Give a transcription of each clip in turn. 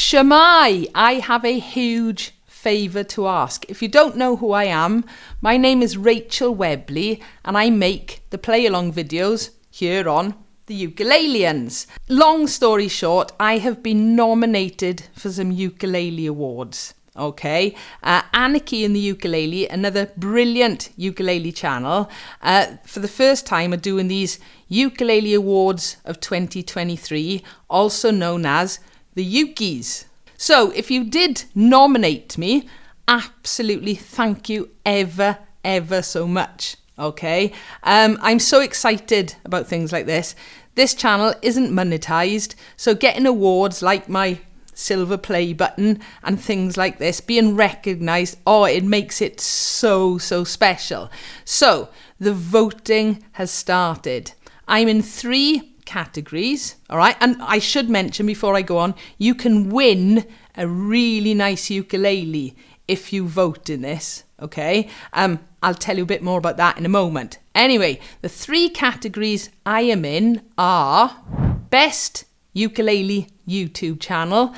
Shamai, I have a huge favour to ask. If you don't know who I am, my name is Rachel Webley and I make the play-along videos here on the Ukuleleans. Long story short, I have been nominated for some ukulele awards. Okay, Anarchy In The Ukulele, another brilliant ukulele channel, for the first time are doing these Ukulele Awards of 2023, also known as the Ukies. So if you did nominate me, absolutely thank you ever so much. Okay, I'm so excited about things like this. This channel isn't monetized, so getting awards like my silver play button and things like this being recognized, it makes it so special. So the voting has started. I'm in 3 categories, all right, and I should mention before I go on, you can win a really nice ukulele if you vote in this. Okay, I'll tell you a bit more about that in a moment. Anyway, the 3 categories I am in are Best Ukulele YouTube channel,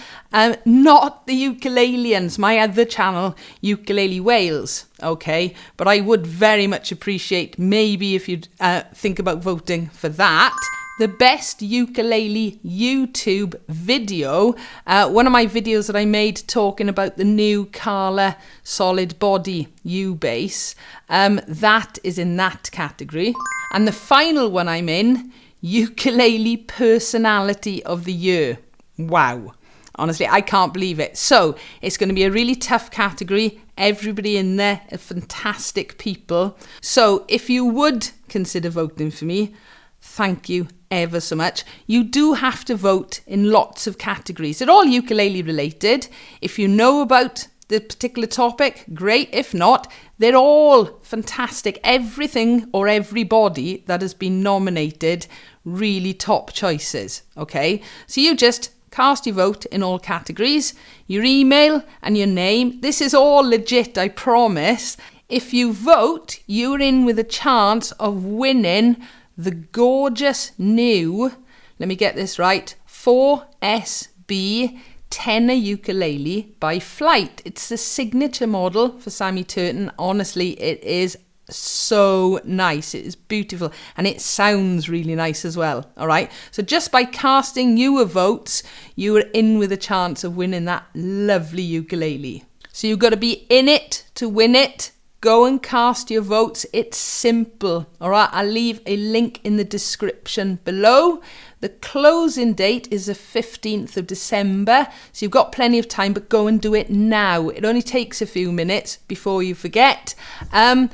not the Ukuleleans, my other channel, Ukulele Wales, okay, but I would very much appreciate maybe if you'd think about voting for that. The Best Ukulele YouTube video, one of my videos that I made talking about the new Kala Solid Body U-Bass, that is in that category. And the final one I'm in, Ukulele Personality of the Year. Wow. Honestly, I can't believe it. So it's going to be a really tough category. Everybody in there are fantastic people. So if you would consider voting for me, thank you ever so much. You do have to vote in lots of categories. They're all ukulele related. If you know about the particular topic, great. If not, they're all fantastic. Everything or everybody that has been nominated, really top choices. Okay, so you just cast your vote in all categories, your email and your name. This is all legit, I promise. If you vote, you're in with a chance of winning the gorgeous new, let me get this right, 4SB Tenor Ukulele by Flight. It's the signature model for Sammy Turton. Honestly, it is so nice. It is beautiful and it sounds really nice as well. All right, so just by casting your votes, you are in with a chance of winning that lovely ukulele. So you've got to be in it to win it. Go and cast your votes. It's simple. All right, I'll leave a link in the description below. The closing date is the 15th of December, so you've got plenty of time, but go and do it now. It only takes a few minutes before you forget. And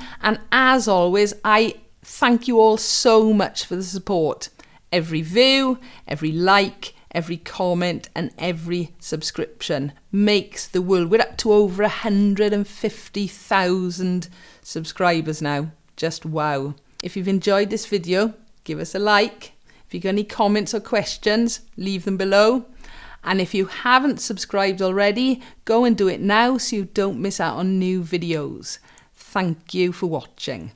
as always, I thank you all so much for the support. Every view, every like, every comment and every subscription makes the world. We're up to over 150,000 subscribers now. Just wow. If you've enjoyed this video, give us a like. If you've got any comments or questions, leave them below. And if you haven't subscribed already, go and do it now so you don't miss out on new videos. Thank you for watching.